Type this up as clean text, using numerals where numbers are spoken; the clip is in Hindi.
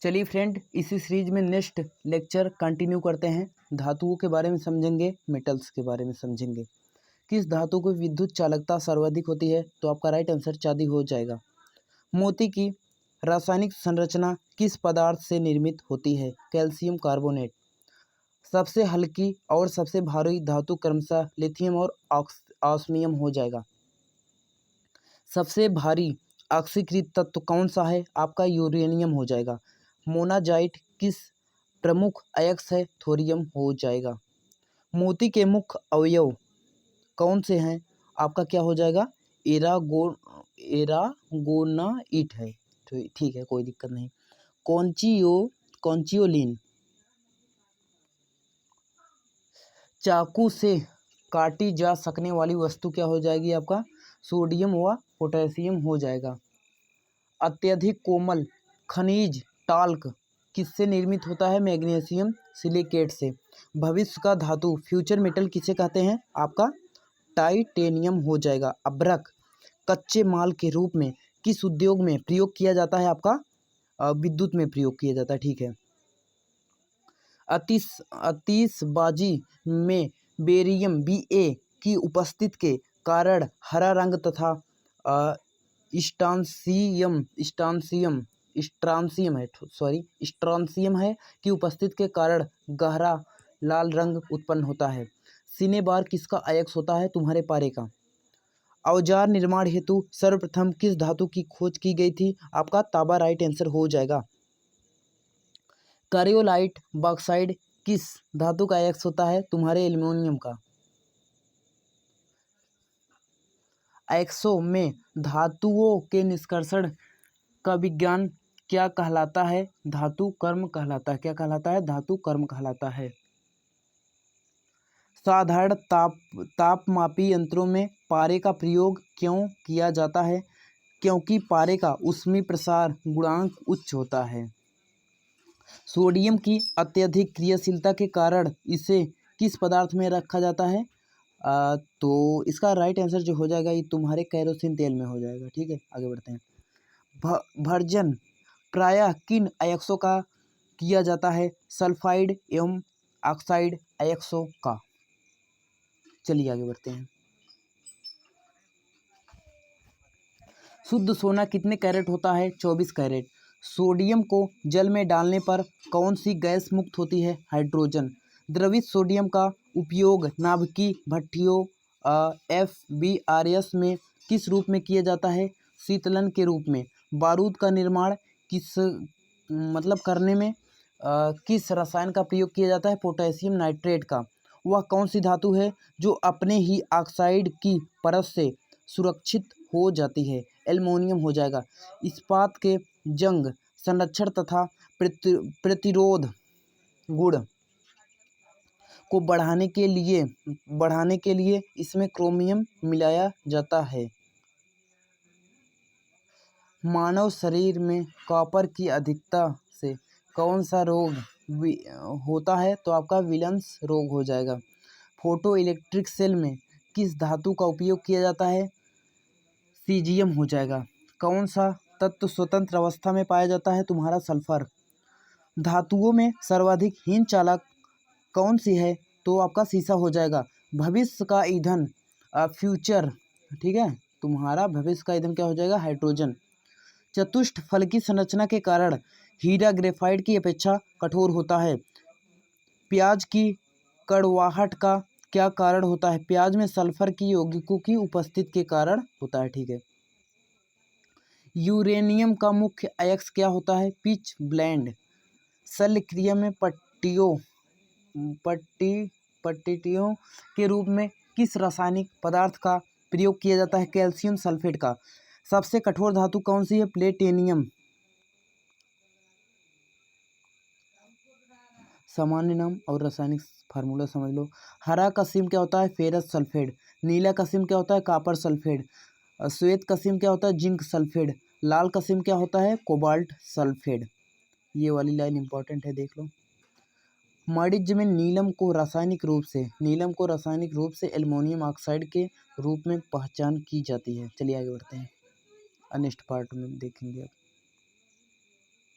चलिए फ्रेंड, इसी सीरीज में नेक्स्ट लेक्चर कंटिन्यू करते हैं। धातुओं के बारे में समझेंगे, मेटल्स के बारे में समझेंगे। किस धातु को विद्युत चालकता सर्वाधिक होती है? तो आपका राइट आंसर चांदी हो जाएगा। मोती की रासायनिक संरचना किस पदार्थ से निर्मित होती है? Calcium carbonate. सबसे हल्की और सबसे भारी धातु क्रमशः लिथियम और ऑस्मियम हो जाएगा। सबसे भारी ऑक्सीकृत तत्व कौन सा है? आपका यूरेनियम हो जाएगा। मोनाजाइट किस प्रमुख अयस्क है? थोरियम हो जाएगा। मोती के मुख्य अवयव कौन से हैं? आपका क्या हो जाएगा? एरागोनाइट है। तो ठीक है, कोई दिक्कत नहीं। कॉन्चियोलिन। चाकू से काटी जा सकने वाली वस्तु क्या हो जाएगी? आपका सोडियम व पोटेशियम हो जाएगा। अत्यधिक कोमल खनिज टाल्क किससे निर्मित होता है? मैग्नीशियम सिलिकेट से। भविष्य का धातु फ्यूचर मेटल किसे कहते हैं? आपका टाइटेनियम हो जाएगा। अभ्रक कच्चे माल के रूप में किस उद्योग में प्रयोग किया जाता है? आपका विद्युत में प्रयोग किया जाता है। ठीक है। आतिशबाजी में बेरियम Ba की उपस्थिति के कारण हरा रंग तथा स्ट्रांसियम है की उपस्थिति के कारण गहरा लाल रंग उत्पन्न होता है। सिनेबार किसका अयस्क होता है? तुम्हारे पारे का। औजार निर्माण हेतु सर्वप्रथम किस धातु की खोज की गई थी? आपका तांबा राइट आंसर हो जाएगा। करियोलाइट बॉक्साइड किस धातु का अयस्क होता है? तुम्हारे एल्युमिनियम का। अयस्कों में धातुओं के निष्कर्षण का विज्ञान क्या कहलाता है? धातु कर्म कहलाता है। क्या कहलाता है? धातु कर्म कहलाता है। साधारण तापमापी यंत्रों में पारे का प्रयोग क्यों किया जाता है? क्योंकि पारे का ऊष्मीय प्रसार गुणांक उच्च होता है। सोडियम की अत्यधिक क्रियाशीलता के कारण इसे किस पदार्थ में रखा जाता है? तो इसका राइट आंसर जो हो जाएगा ये तुम्हारे कैरोसिन तेल में हो जाएगा। ठीक है, आगे बढ़ते हैं। भर्जन प्रायः किन अयस्कों का किया जाता है? सल्फाइड एवं ऑक्साइड अयस्कों का। चलिए आगे बढ़ते हैं। शुद्ध सोना कितने कैरेट होता है? 24 कैरेट। सोडियम को जल में डालने पर कौन सी गैस मुक्त होती है? हाइड्रोजन। द्रवित सोडियम का उपयोग नाभिकीय भट्ठियों FBRS में किस रूप में किया जाता है? शीतलन के रूप में। बारूद का निर्माण करने में किस रसायन का प्रयोग किया जाता है? पोटेशियम नाइट्रेट का। वह कौन सी धातु है जो अपने ही ऑक्साइड की परत से सुरक्षित हो जाती है? एल्युमिनियम हो जाएगा। इस्पात के जंग संरक्षण तथा प्रतिरोध गुण को बढ़ाने के लिए इसमें क्रोमियम मिलाया जाता है। मानव शरीर में कॉपर की अधिकता से कौन सा रोग होता है? तो आपका विल्स रोग हो जाएगा। फोटो इलेक्ट्रिक सेल में किस धातु का उपयोग किया जाता है? सीजियम हो जाएगा। कौन सा तत्व स्वतंत्र अवस्था में पाया जाता है? तुम्हारा सल्फर। धातुओं में सर्वाधिक हीन चालक कौन सी है? तो आपका सीसा हो जाएगा। भविष्य का ईंधन फ्यूचर, ठीक है, तुम्हारा भविष्य का ईंधन क्या हो जाएगा? हाइड्रोजन। चतुष्ट फल की संरचना के कारण हीरा ग्रेफाइट की अपेक्षा कठोर होता है। प्याज की कड़वाहट का क्या कारण होता है? प्याज में सल्फर की यौगिकों की उपस्थिति के कारण होता है। ठीक है। यूरेनियम का मुख्य अयस्क क्या होता है? Pitch blend. शल्य क्रिया में पट्टियों के रूप में किस रासायनिक पदार्थ का प्रयोग किया जाता है? कैल्शियम सल्फेट का। सबसे कठोर धातु कौन सी है? प्लेटिनियम। सामान्य नाम और रासायनिक फार्मूला समझ लो। हरा कसिम क्या होता है? Ferrous sulphate. नीला कसिम क्या होता है? Copper sulphate. श्वेत कसिम क्या होता है? Zinc sulphate. लाल कसिम क्या होता है? Cobalt sulphate. ये वाली लाइन इंपॉर्टेंट है, देख लो। वाणिज्य में नीलम को रासायनिक रूप से एल्युमिनियम ऑक्साइड के रूप में पहचान की जाती है। चलिए आगे बढ़ते हैं, नेक्स्ट पार्ट में देखेंगे।